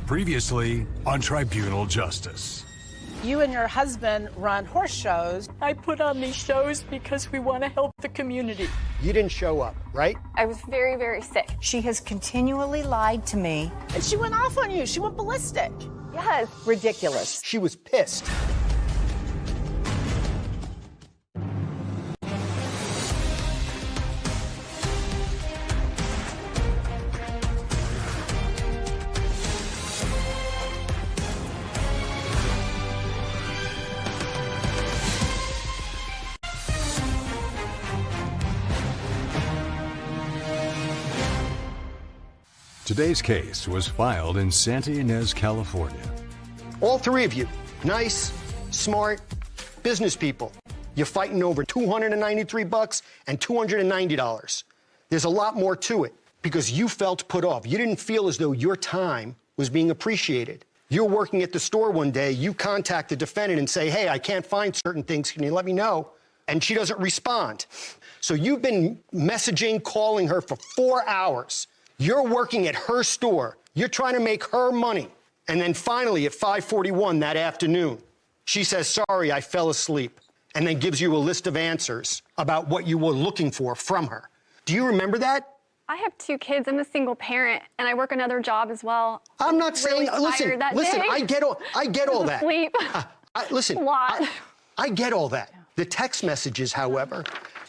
Previously on Tribunal Justice. You and your husband run horse shows. I put on these shows because we want to help the community. You didn't show up, right? I was very, very sick. She has continually lied to me. And she went off on you. She went ballistic. Yes. Ridiculous. She was pissed. Today's case was filed in Santa Ynez, California. All three of you, nice, smart, business people. You're fighting over $293 and $290. There's a lot more to it because you felt put off. You didn't feel as though your time was being appreciated. You're working at the store one day, you contact the defendant and say, hey, I can't find certain things, can you let me know? And she doesn't respond. So you've been messaging, calling her for 4 hours. You're working at her store. You're trying to make her money. And then finally, at 5:41 that afternoon, she says, sorry, I fell asleep, and then gives you a list of answers about what you were looking for from her. Do you remember that? I have 2 kids. I'm a single parent, and I work another job as well. I'm not saying, listen, I get all that. Sleep. Listen, A lot. I get all that. The text messages, however,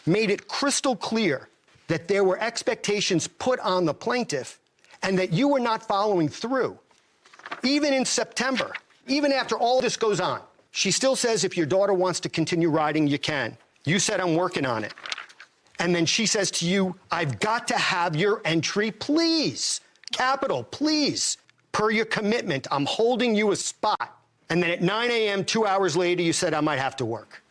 made it crystal clear that there were expectations put on the plaintiff and that you were not following through. Even in September, even after all this goes on, she still says if your daughter wants to continue riding, you can. You said, I'm working on it. And then she says to you, I've got to have your entry, please. Capital, please. Per your commitment, I'm holding you a spot. And then at 9 a.m., 2 hours later, you said, I might have to work.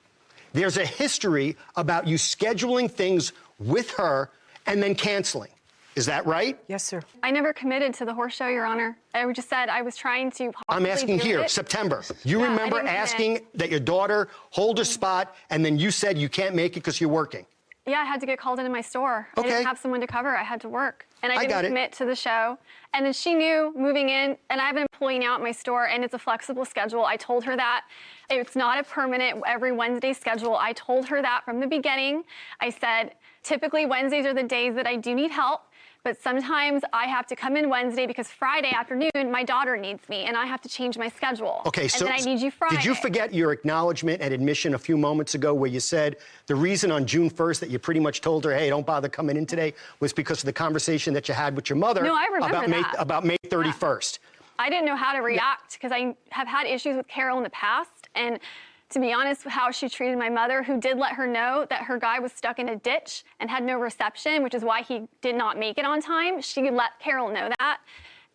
There's a history about you scheduling things with her and then canceling. Is that right? Yes, sir. I never committed to the horse show, Your Honor. I just said I was trying to I'm asking do here, it. September. You Yeah, I remember didn't commit. asking that your daughter hold a spot, and then you said you can't make it because you're working. Yeah, I had to get called into my store. Okay. I didn't have someone to cover. I had to work. And I got didn't it. commit to the show. And then she knew moving in, and I have an employee now at my store, and it's a flexible schedule. I told her that. It's not a permanent every Wednesday schedule. I told her that from the beginning. I said, typically Wednesdays are the days that I do need help, but sometimes I have to come in Wednesday because Friday afternoon, my daughter needs me, and I have to change my schedule. Okay, so and then I need you Friday. Did you forget your acknowledgement and admission a few moments ago where you said the reason on June 1st that you pretty much told her, hey, don't bother coming in today, was because of the conversation that you had with your mother No, I remember about May 31st? I didn't know how to react because I have had issues with Carol in the past. And to be honest, how she treated my mother, who did let her know that her guy was stuck in a ditch and had no reception, which is why he did not make it on time. She let Carol know that.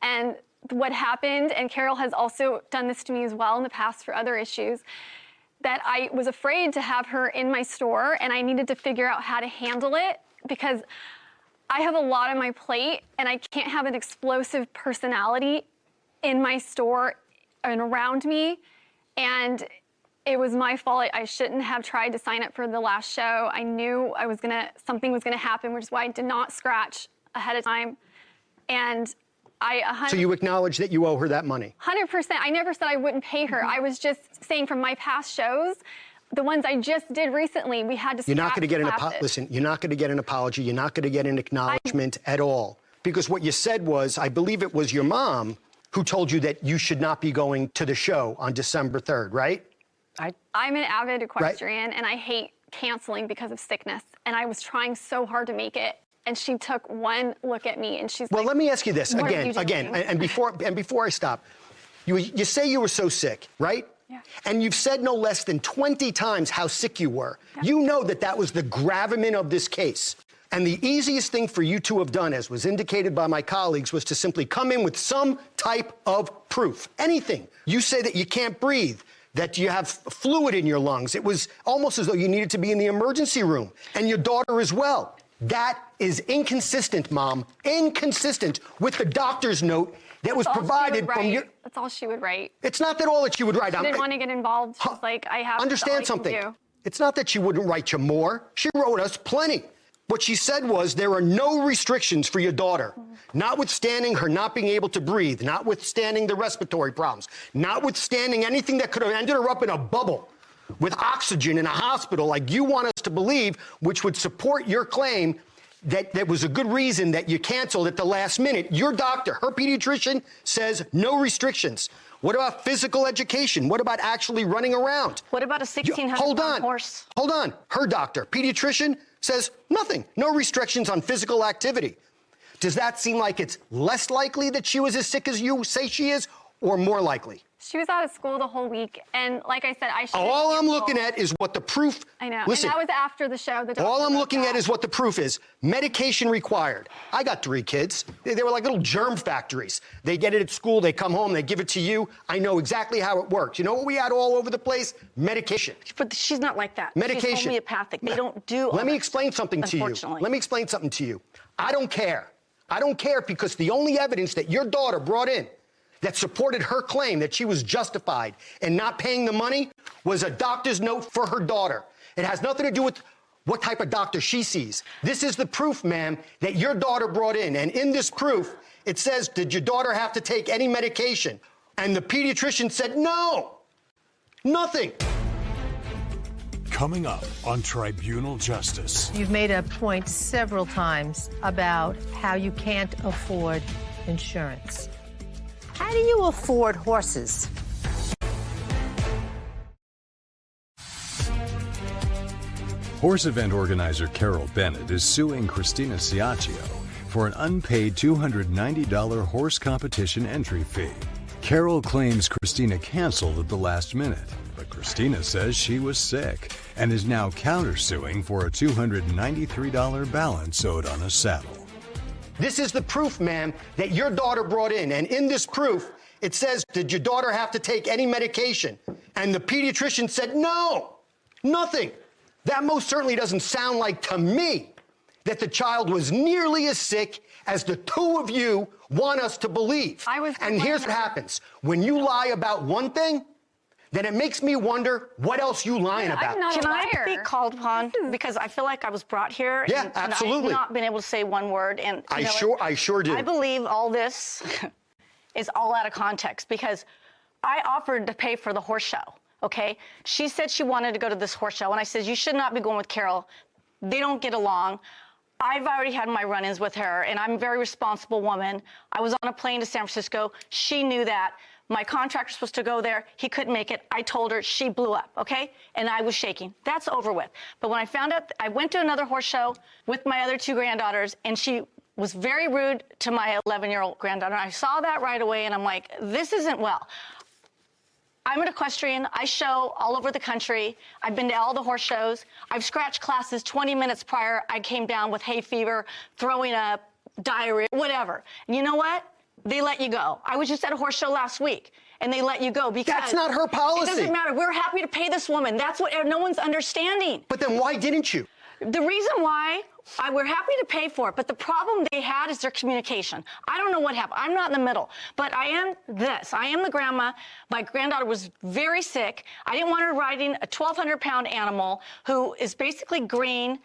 And what happened, and Carol has also done this to me as well in the past for other issues, that I was afraid to have her in my store, and I needed to figure out how to handle it because I have a lot on my plate, and I can't have an explosive personality in my store and around me. And it was my fault. I shouldn't have tried to sign up for the last show. I knew something was gonna happen, which is why I did not scratch ahead of time. And So you acknowledge that you owe her that money? 100%. I never said I wouldn't pay her. I was just saying from my past shows, the ones I just did recently, we had to You're not going to get listen. You're not going to get an apology. You're not going to get an acknowledgement at all. Because what you said was, I believe it was your mom who told you that you should not be going to the show on December 3rd, right? I'm an avid equestrian, and I hate canceling because of sickness. And I was trying so hard to make it. And she took one look at me, and she's well, like, let me ask you this "What are you again, doing?" and before I stop, you say you were so sick, right? Yeah. And you've said no less than 20 times how sick you were. Yeah. You know that was the gravamen of this case. And the easiest thing for you to have done, as was indicated by my colleagues, was to simply come in with some type of proof, anything. You say that you can't breathe, that you have fluid in your lungs. It was almost as though you needed to be in the emergency room, and your daughter as well. That is inconsistent, Mom, inconsistent with the doctor's note that was provided from your... That's all she would write. It's not that all that she would write. She didn't want to get involved. She's like, I have... Understand something. It's not that she wouldn't write you more. She wrote us plenty. What she said was there are no restrictions for your daughter, notwithstanding her not being able to breathe, notwithstanding the respiratory problems, notwithstanding anything that could have ended her up in a bubble with oxygen in a hospital like you want us to believe, which would support your claim that there was a good reason that you canceled at the last minute. Your doctor, her pediatrician, says no restrictions. What about physical education? What about actually running around? What about a 1,600-pound horse? Hold on. Her doctor, pediatrician, says nothing. No restrictions on physical activity. Does that seem like it's less likely that she was as sick as you say she is, or more likely? She was out of school the whole week, and like I said, I should. All I'm looking at is what the proof. I know. Listen, and that was after the show. All I'm looking at is what the proof is. Medication required. I got 3 kids. They were like little germ factories. They get it at school, they come home, they give it to you. I know exactly how it works. You know what we had all over the place? Medication. But she's not like that. Medication. She's homeopathic. They don't do. Let me explain something to you. Let me explain something to you. I don't care. I don't care because the only evidence that your daughter brought in that supported her claim that she was justified in not paying the money was a doctor's note for her daughter. It has nothing to do with what type of doctor she sees. This is the proof, ma'am, that your daughter brought in. And in this proof, it says, did your daughter have to take any medication? And the pediatrician said, no, nothing. Coming up on Tribunal Justice. You've made a point several times about how you can't afford insurance. How do you afford horses? Horse event organizer Carol Bennett is suing Christina Ciaccio for an unpaid $290 horse competition entry fee. Carol claims Christina canceled at the last minute, but Christina says she was sick and is now countersuing for a $293 balance owed on a saddle. This is the proof, ma'am, that your daughter brought in. And in this proof, it says, did your daughter have to take any medication? And the pediatrician said, no, nothing. That most certainly doesn't sound like to me that the child was nearly as sick as the 2 of you want us to believe. And here's what happens. When you lie about one thing, then it makes me wonder what else you lying about. Can I be called upon? Because I feel like I was brought here. Yeah, absolutely. And I've not been able to say one word. And I sure do. I believe all this is all out of context because I offered to pay for the horse show. Okay, she said she wanted to go to this horse show, and I said you should not be going with Carol. They don't get along. I've already had my run-ins with her, and I'm a very responsible woman. I was on a plane to San Francisco. She knew that. My contractor was supposed to go there. He couldn't make it. I told her. She blew up, okay? And I was shaking. That's over with. But when I found out, I went to another horse show with my other 2 granddaughters, and she was very rude to my 11-year-old granddaughter. I saw that right away, and I'm like, this isn't well. I'm an equestrian. I show all over the country. I've been to all the horse shows. I've scratched classes 20 minutes prior. I came down with hay fever, throwing up, diarrhea, whatever. And you know what? They let you go. I was just at a horse show last week, and they let you go because... That's not her policy. It doesn't matter. We're happy to pay this woman. That's what no one's understanding. But then why didn't you? The reason why we're happy to pay for it, but the problem they had is their communication. I don't know what happened. I'm not in the middle, but I am this. I am the grandma. My granddaughter was very sick. I didn't want her riding a 1,200-pound animal who is basically green.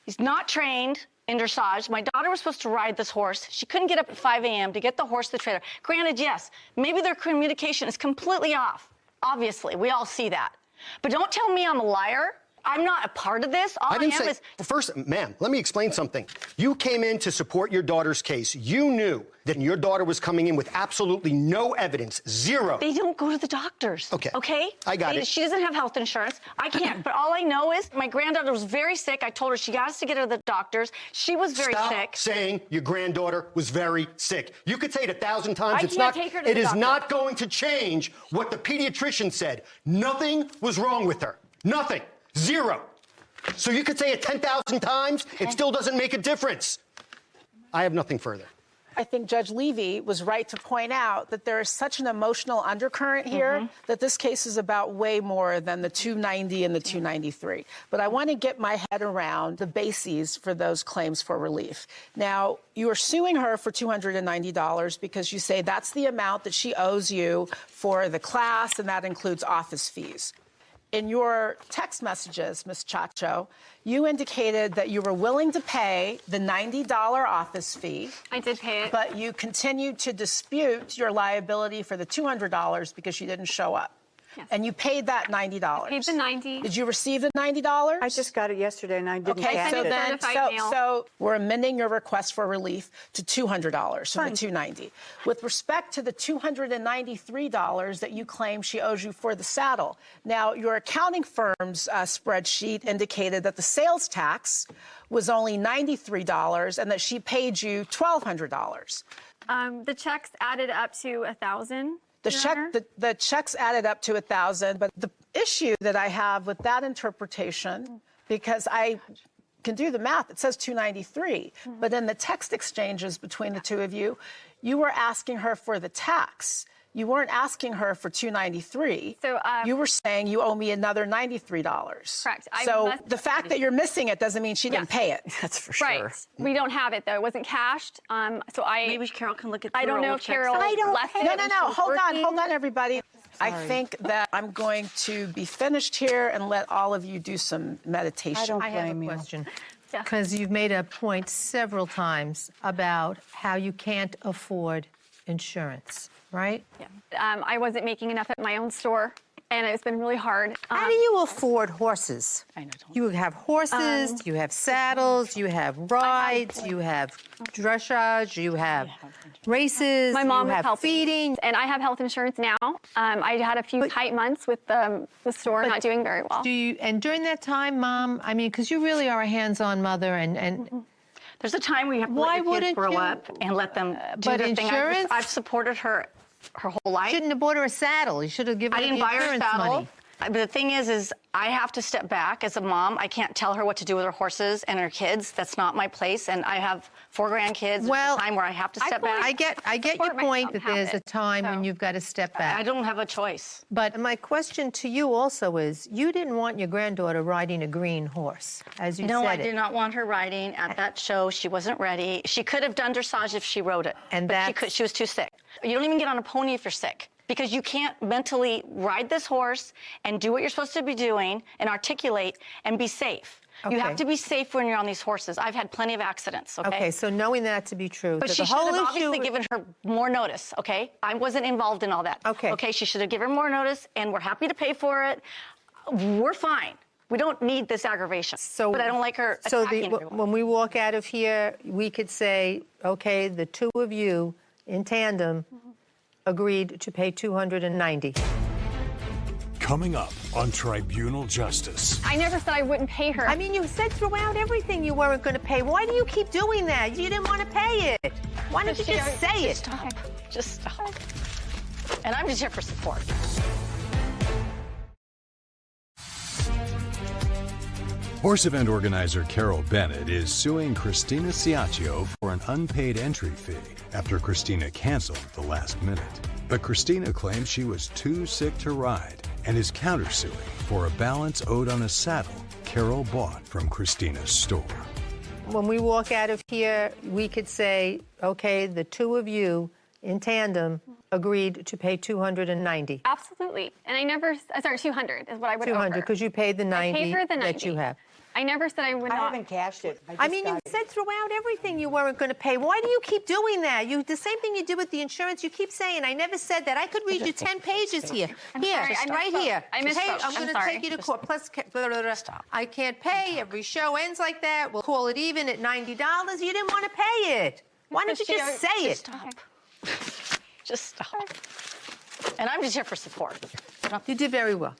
He's not trained in dressage. My daughter was supposed to ride this horse. She couldn't get up at 5 a.m. to get the horse to the trailer. Granted, yes, maybe their communication is completely off. Obviously, we all see that. But don't tell me I'm a liar. I'm not a part of this. All I didn't am say, is... First, ma'am, let me explain something. You came in to support your daughter's case. You knew that your daughter was coming in with absolutely no evidence, zero. They don't go to the doctors. Okay. Okay? I got it. She doesn't have health insurance. I can't. But all I know is my granddaughter was very sick. I told her she has to get her to the doctors. She was very sick. Stop saying your granddaughter was very sick. You could say it 1,000 times. I can't take her to the It is doctor. not going to change what the pediatrician said. Nothing was wrong with her. Nothing. Zero. So you could say it 10,000 times, it still doesn't make a difference. I have nothing further. I think Judge Levy was right to point out that there is such an emotional undercurrent here that this case is about way more than the 290 and the 293. But I want to get my head around the bases for those claims for relief. Now, you are suing her for $290 because you say that's the amount that she owes you for the class, and that includes office fees. In your text messages, Ms. Chacho, you indicated that you were willing to pay the $90 office fee. I did pay it. But you continued to dispute your liability for the $200 because you didn't show up. Yes. And you paid that $90. Paid the $90. Did you receive the $90? I just got it yesterday and I didn't Okay, cash so it. then, so we're amending your request for relief to $200 from the $290. With respect to the $293 that you claim she owes you for the saddle, now your accounting firm's spreadsheet indicated that the sales tax was only $93 and that she paid you $1,200. The checks added up to $1,000. The checks added up to $1,000, but the issue that I have with that interpretation, because I can do the math, it says $293, but in the text exchanges between the two of you, you were asking her for the tax. You weren't asking her for $293. So, you were saying you owe me another $93. Correct. So the fact that you're missing it doesn't mean she didn't pay it. That's for sure. Right. We don't have it though. It wasn't cashed. So Maybe Carol can look at the I don't know if Carol left it. No. Hold on, everybody. I think that I'm going to be finished here and let all of you do some meditation. I don't I have a blame you. question. Yeah. Because you've made a point several times about how you can't afford insurance, right? Yeah. I wasn't making enough at my own store, and it's been really hard. How do you afford horses? I know. You have horses, you have saddles, you have rides, you have dressage, you have races, My mom you was have helping, feeding. and I have health insurance now. I had a few tight months with the store not doing very well. And during that time, Mom, I mean, because you really are a hands-on mother, and There's a time where you have to Why let your kids wouldn't grow you- up and let them do but their thing. insurance? I've supported her whole life. shouldn't have bought her a saddle. You should have given I her didn't the buy her a insurance saddle. money. But the thing is I have to step back as a mom. I can't tell her what to do with her horses and her kids. That's not my place. And I have 4 grandkids. Well, There's a time where I have to step back. I get your support my point mom that there's a habit, time when so. you've got to step back. I don't have a choice. But my question to you also is, you didn't want your granddaughter riding a green horse, as you No, said I it. did not want her riding at that show. She wasn't ready. She could have done dressage if she rode it. And but she was too sick. You don't even get on a pony if you're sick, because you can't mentally ride this horse and do what you're supposed to be doing and articulate and be safe. You Okay. have to be safe when you're on these horses. I've had plenty of accidents, okay? Okay, so knowing that to be true, But that she the should whole have issue obviously given her more notice, okay? I wasn't involved in all that. Okay. Okay, she should have given more notice, and we're happy to pay for it. We're fine. We don't need this aggravation. So, but I don't like her so attacking everyone. when we walk out of here, we could say, okay, the two of you in tandem agreed to pay $290. Coming up on Tribunal Justice. I never said I wouldn't pay her. I mean, you said throughout everything you weren't going to pay. Why do you keep doing that? You didn't want to pay it. Why don't you just say it? Stop. Just stop. And I'm just here for support. Horse event organizer Carol Bennett is suing Christina Ciaccio for an unpaid entry fee after Christina canceled at the last minute. But Christina claims she was too sick to ride and is countersuing for a balance owed on a saddle Carol bought from Christina's store. When we walk out of here, we could say, okay, the two of you in tandem agreed to pay $290. Absolutely. And I never, sorry, 200 is what I would owe her. $200, because you paid the I paid her $90 the 90. that you have. I never said I would I not. haven't cashed it. I mean, you said throughout everything you weren't going to pay. Why do you keep doing that? The same thing you did with the insurance. You keep saying, I never said that. I could read you 10 pages here. sorry, I right misspoke. here. I misspoke. Hey, I'm I'm going to sorry. take you to court. Plus, blah, blah, blah. I can't pay. Every show ends like that. We'll call it even at $90. You didn't want to pay it. Why don't you just say it? Stop. Just stop. And I'm just here for support. You did very well.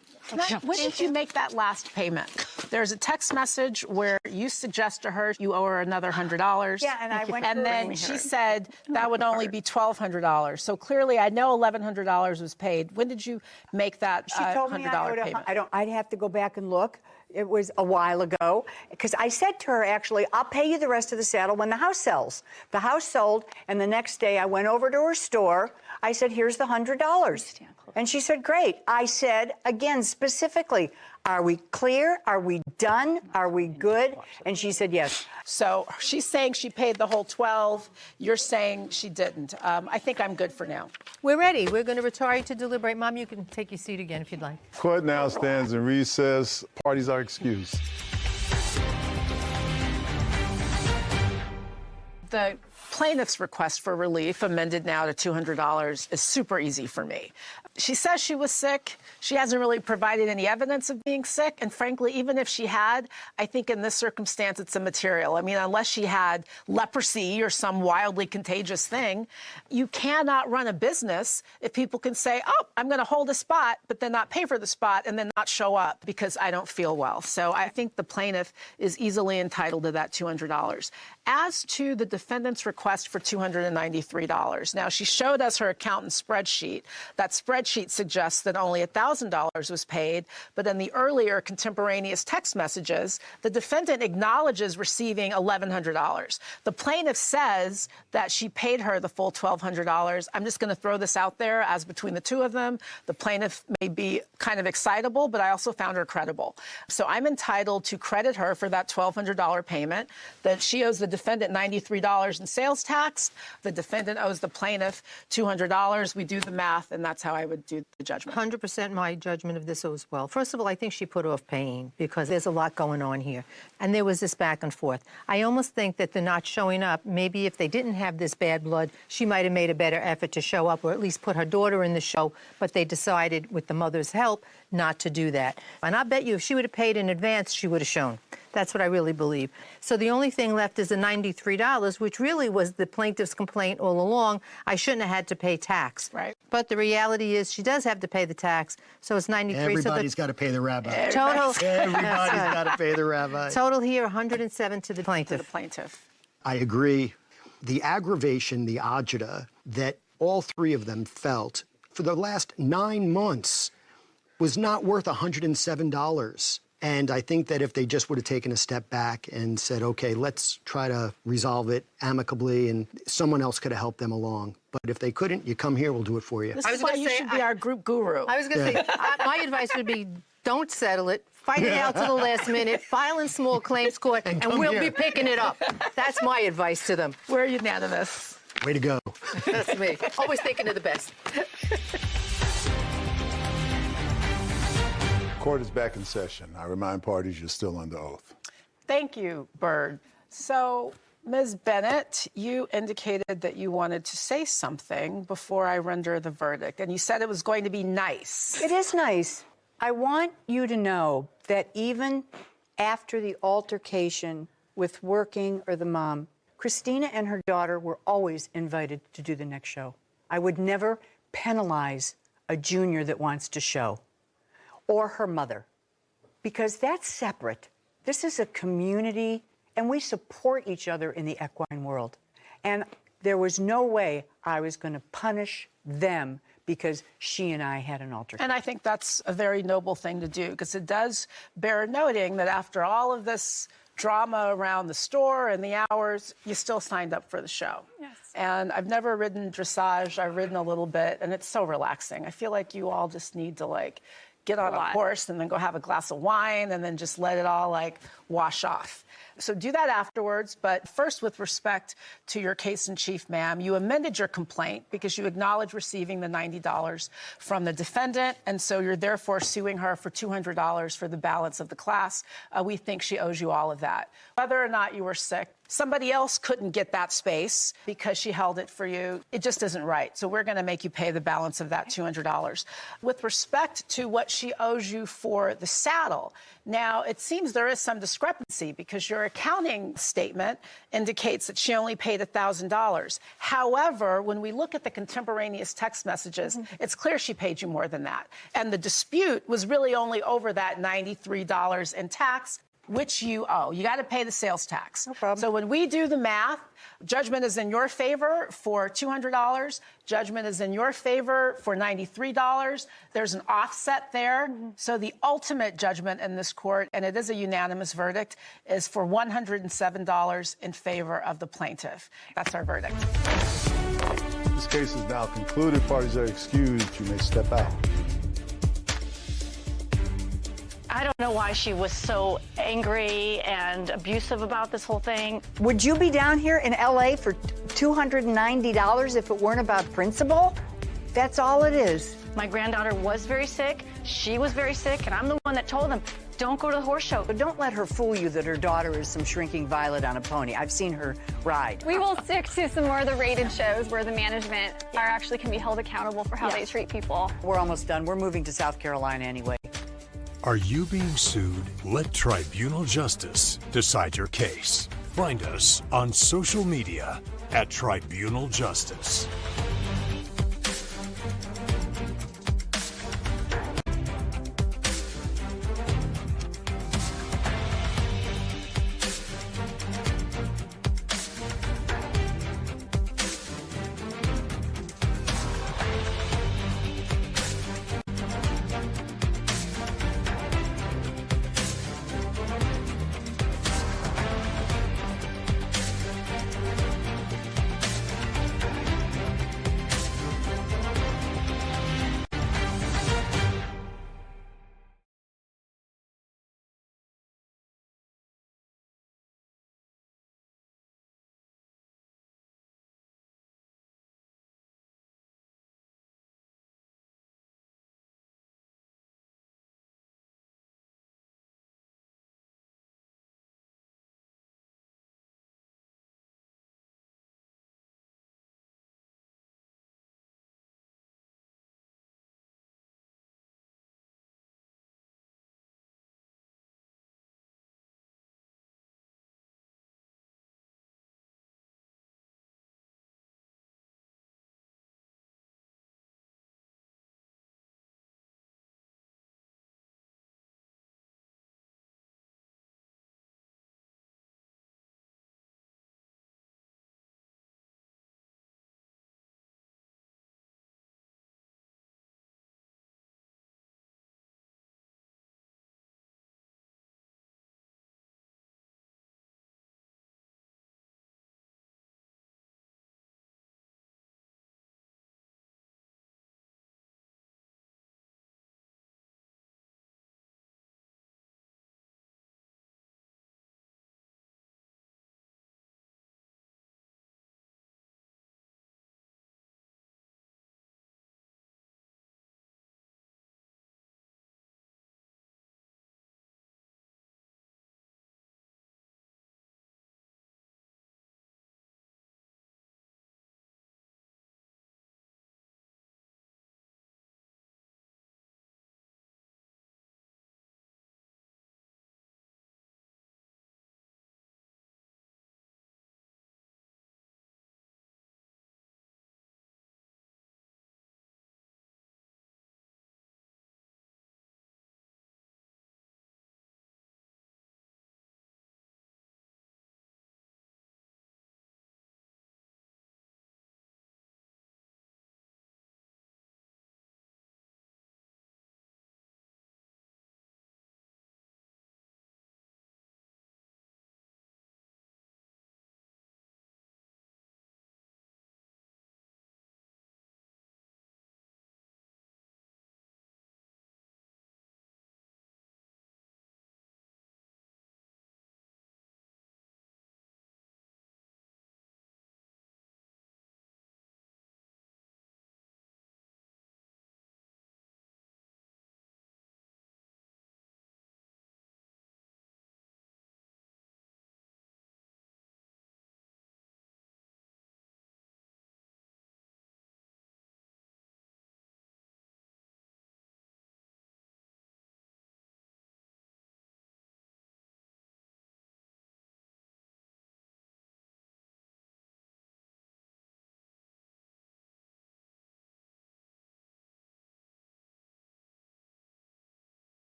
When did you make that last payment? There's a text message where you suggest to her you owe her another $100. Yeah, and I went And through then it. she said that would only be $1,200. So clearly, I know $1,100 was paid. When did you make that She told me $100 payment? I'd have to go back and look. It was a while ago, because I said to her, actually, I'll pay you the rest of the saddle when the house sells. The house sold, and the next day I went over to her store. I said, here's the $100. And she said, great. I said, again, specifically, are we clear? Are we done? Are we good? And she said, yes. So she's saying she paid the whole 12. You're saying she didn't. I think I'm good for now. We're ready. We're going to retire you to deliberate. Mom, you can take your seat again if you'd like. Court now stands in recess. Parties are excused. The plaintiff's request for relief, amended now to $200, is super easy for me. She says she was sick. She hasn't really provided any evidence of being sick. And frankly, even if she had, I think in this circumstance, it's immaterial. I mean, unless she had leprosy or some wildly contagious thing, you cannot run a business if people can say, oh, I'm going to hold a spot, but then not pay for the spot and then not show up because I don't feel well. So I think the plaintiff is easily entitled to that $200. As to the defendant's request for $293, now she showed us her accountant's spreadsheet. That spreadsheet suggests that only $1,000 was paid, but in the earlier contemporaneous text messages, the defendant acknowledges receiving $1,100. The plaintiff says that she paid her the full $1,200. I'm just going to throw this out there as between the two of them. The plaintiff may be kind of excitable, but I also found her credible. So I'm entitled to credit her for that $1,200 payment, that she owes the defendant $93 in sales tax. The defendant owes the plaintiff $200. We do the math, and that's how I would do the judgment. 100% my judgment of this as well. First of all, I think she put off paying because there's a lot going on here. And there was this back and forth. I almost think that the not showing up, maybe if they didn't have this bad blood, she might have made a better effort to show up or at least put her daughter in the show, but they decided with the mother's help not to do that. And I bet you if she would have paid in advance, she would have shown. That's what I really believe. So the only thing left is the $93, which really was the plaintiff's complaint all along. I shouldn't have had to pay tax. Right. But the reality is she does have to pay the tax, so it's $93. Everybody's got to pay the rabbi. Total. Everybody's got to pay the rabbi. Total here, $107 to the plaintiff. To the plaintiff. I agree. The aggravation, the agita that all three of them felt for the last 9 months was not worth $107. And I think that if they just would have taken a step back and said, okay, let's try to resolve it amicably, and someone else could have helped them along. But if they couldn't, you come here, we'll do it for you. This is why you should be our group guru. I was going to say, my advice would be don't settle it. Fight it out to the last minute. File in small claims court, and we'll be picking it up. That's my advice to them. We're unanimous. Way to go. That's me. Always thinking of the best. Court is back in session. I remind parties you're still under oath. Thank you, Bird. So, Ms. Bennett, you indicated that you wanted to say something before I render the verdict, and you said it was going to be nice. It is nice. I want you to know that even after the altercation with Working or the mom, Christina and her daughter were always invited to do the next show. I would never penalize a junior that wants to show, or her mother, because that's separate. This is a community, and we support each other in the equine world. And there was no way I was going to punish them because she and I had an altercation. And I think that's a very noble thing to do, because it does bear noting that after all of this drama around the store and the hours, you still signed up for the show. Yes. And I've never ridden dressage. I've ridden a little bit, and it's so relaxing. I feel like you all just need to, get on a horse and then go have a glass of wine and then just let it all wash off. So do that afterwards. But first, with respect to your case in chief, ma'am, you amended your complaint because you acknowledge receiving the $90 from the defendant. And so you're therefore suing her for $200 for the balance of the class. We think she owes you all of that. Whether or not you were sick, somebody else couldn't get that space because she held it for you. It just isn't right. So we're going to make you pay the balance of that $200. With respect to what she owes you for the saddle, now it seems there is some discrepancy because your accounting statement indicates that she only paid $1,000. However, when we look at the contemporaneous text messages, it's clear she paid you more than that. And the dispute was really only over that $93 in tax, which you owe. You got to pay the sales tax. No problem. So when we do the math, judgment is in your favor for $200. Judgment is in your favor for $93. There's an offset there. So the ultimate judgment in this court, and it is a unanimous verdict, is for $107 in favor of the plaintiff. That's our verdict. This case is now concluded. Parties are excused. You may step out. I don't know why she was so angry and abusive about this whole thing. Would you be down here in LA for $290 if it weren't about principle? That's all it is. My granddaughter was very sick. She was very sick, and I'm the one that told them, don't go to the horse show. But don't let her fool you that her daughter is some shrinking violet on a pony. I've seen her ride. We will stick to some more of the rated shows where the management are actually can be held accountable for how they treat people. We're almost done. We're moving to South Carolina anyway. Are you being sued? Let Tribunal Justice decide your case. Find us on social media at Tribunal Justice.